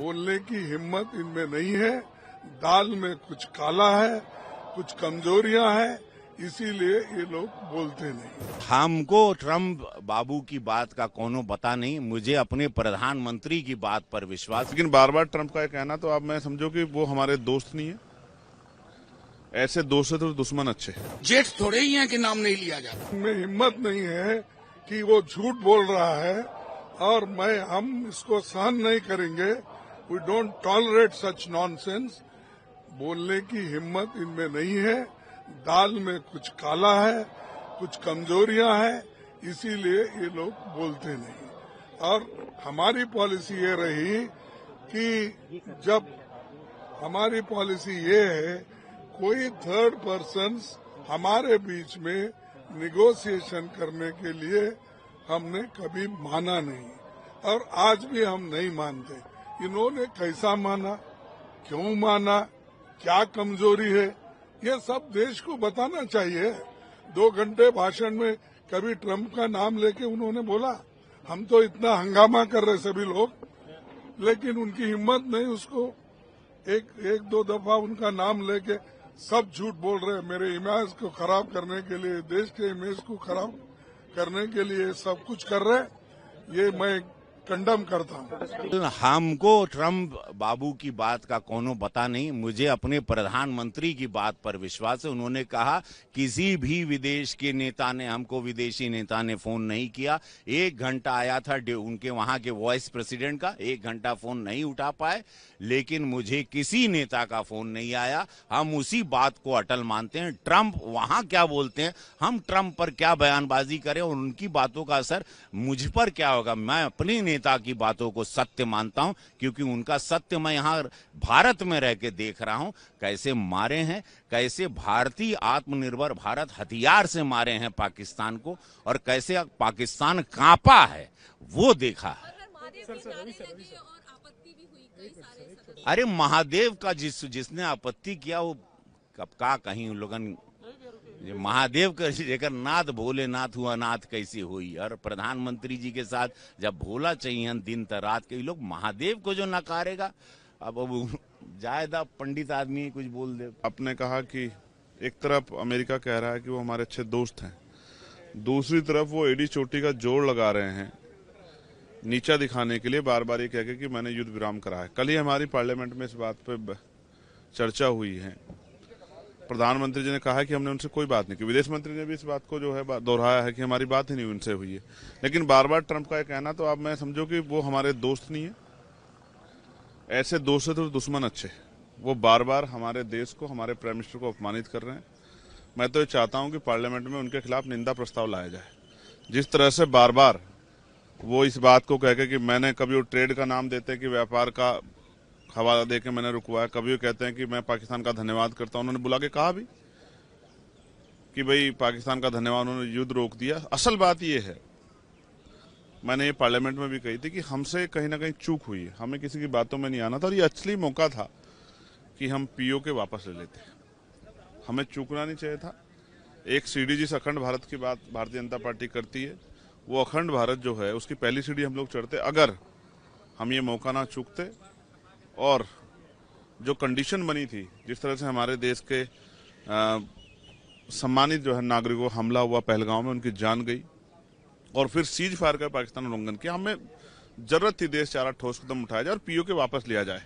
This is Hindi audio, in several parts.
बोलने की हिम्मत इनमें नहीं है। दाल में कुछ काला है, कुछ कमजोरियां हैं, इसीलिए ये लोग बोलते नहीं। हमको ट्रम्प बाबू की बात का कोनो पता नहीं, मुझे अपने प्रधानमंत्री की बात पर विश्वास। लेकिन बार बार ट्रम्प का कहना तो अब मैं समझो कि वो हमारे दोस्त नहीं है। ऐसे दोस्त से तो दुश्मन अच्छे। जेठ थोड़े ही हैं कि नाम नहीं लिया जाता। इनमें हिम्मत नहीं है कि वो झूठ बोल रहा है और हम इसको सहन नहीं करेंगे। We don't tolerate such nonsense. बोलने की हिम्मत इनमें नहीं है। दाल में कुछ काला है, कुछ कमजोरियां हैं, इसीलिए ये लोग बोलते नहीं। और हमारी पॉलिसी ये रही कि जब हमारी पॉलिसी ये है कोई थर्ड पर्सन हमारे बीच में निगोशिएशन करने के लिए हमने कभी माना नहीं और आज भी हम नहीं मानते। इन्होंने कैसा माना, क्यों माना, क्या कमजोरी है, ये सब देश को बताना चाहिए। 2 घंटे भाषण में कभी ट्रम्प का नाम लेके उन्होंने बोला? हम तो इतना हंगामा कर रहे सभी लोग, लेकिन उनकी हिम्मत नहीं। उसको एक दो दफा उनका नाम लेके सब झूठ बोल रहे हैं। मेरे इमेज को खराब करने के लिए, देश के इमेज को खराब करने के लिए सब कुछ कर रहे हैं। ये मैं कंडम करता हूँ। हमको ट्रम्प बाबू की बात का कोनो पता नहीं, मुझे अपने प्रधानमंत्री की बात पर विश्वास है। उन्होंने कहा किसी भी विदेश के नेता ने, हमको विदेशी नेता ने फोन नहीं किया। 1 घंटा आया था उनके वहां के वाइस प्रेसिडेंट का, 1 घंटा फोन नहीं उठा पाए, लेकिन मुझे किसी नेता का फोन नहीं आया। हम उसी बात को अटल मानते हैं। ट्रम्प वहां क्या बोलते हैं, हम ट्रम्प पर क्या बयानबाजी करें और उनकी बातों का असर मुझ पर क्या होगा। मैं अपनी नेता की बातों को सत्य मानता हूं, क्योंकि उनका सत्य मैं यहां भारत में रह के देख रहा हूं। कैसे मारे हैं, कैसे भारतीय आत्मनिर्भर भारत हथियार से मारे हैं पाकिस्तान को, और कैसे पाकिस्तान कांपा है वो देखा है। अरे महादेव का जिसने आपत्ति किया वो कब का कहीं लोगन महादेव का जेकर नाथ भोलेनाथ हुआ नाथ कैसे हुई। और प्रधानमंत्री जी के साथ जब भोला चाहिए दिन त रात के, लोग महादेव को जो नकारेगा। अब जायदा पंडित आदमी कुछ बोल दे। आपने कहा कि एक तरफ अमेरिका कह रहा है कि वो हमारे अच्छे दोस्त हैं, दूसरी तरफ वो एडी चोटी का जोड़ लगा रहे हैं नीचा दिखाने के लिए, बार बार ये कह के कि मैंने युद्ध विराम करा है। कल ही हमारी पार्लियामेंट में इस बात पे चर्चा हुई है। प्रधानमंत्री जी ने कहा है कि हमने उनसे कोई बात नहीं की। विदेश मंत्री ने भी इस बात को जो है दोहराया है कि हमारी बात ही नहीं उनसे हुई है। लेकिन बार बार ट्रम्प का कहना तो अब मैं समझो कि वो हमारे दोस्त नहीं है। ऐसे दोस्त से तो दुश्मन अच्छे। वो बार बार हमारे देश को, हमारे प्राइम मिनिस्टर को अपमानित कर रहे हैं। मैं तो ये चाहता हूं कि पार्लियामेंट में उनके खिलाफ निंदा प्रस्ताव लाया जाए। जिस तरह से बार बार वो इस बात को कहकर कि मैंने, कभी वो ट्रेड का नाम देते हैं कि व्यापार का हवाला देके मैंने रुकवाया, कभी वो कहते हैं कि मैं पाकिस्तान का धन्यवाद करता हूं। उन्होंने बुला के कहा भी कि भाई पाकिस्तान का धन्यवाद, उन्होंने युद्ध रोक दिया। असल बात ये है, मैंने ये पार्लियामेंट में भी कही थी कि हमसे कहीं ना कहीं चूक हुई है, हमें किसी की बातों में नहीं आना था। और ये असली मौका था कि हम पीओके वापस ले लेते। हमें चूकना नहीं चाहिए था। एक सीढ़ी जिस अखंड भारत की बात भारतीय जनता पार्टी करती है, वो अखंड भारत जो है उसकी पहली सीढ़ी हम लोग चढ़ते। अगर हम ये मौका ना चूकते और जो कंडीशन बनी थी, जिस तरह से हमारे देश के सम्मानित जो है नागरिकों हमला हुआ पहलगांव में, उनकी जान गई, और फिर सीज फायर का पाकिस्तान उल्लंघन किया, हमें जरूरत थी देश चारा ठोस कदम उठाया जाए और पीओके वापस लिया जाए।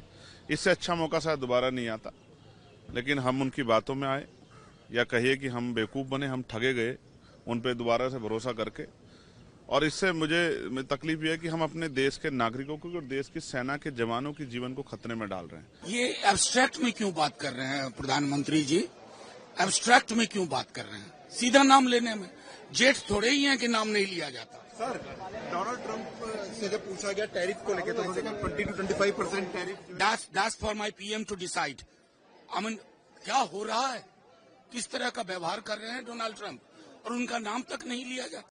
इससे अच्छा मौका शायद दोबारा नहीं आता। लेकिन हम उनकी बातों में आए, या कहिए कि हम बेवकूफ़ बने, हम ठगे गए उन पर दोबारा से भरोसा करके। और इससे मुझे तकलीफ ये है कि हम अपने देश के नागरिकों को और देश की सेना के जवानों के जीवन को खतरे में डाल रहे हैं। ये एब्स्ट्रैक्ट में क्यों बात कर रहे हैं प्रधानमंत्री जी? एब्स्ट्रैक्ट में क्यों बात कर रहे हैं? सीधा नाम लेने में जेठ थोड़े ही हैं कि नाम नहीं लिया जाता। सर, डोनाल्ड ट्रंप से जब पूछा गया टैरिफ को लेकर, तो उन्होंने कहा 20 to 25% tariff. That's for my PM to decide। I mean, क्या हो रहा है, किस तरह का व्यवहार कर रहे हैं डोनाल्ड ट्रंप, और उनका नाम तक नहीं लिया जाता।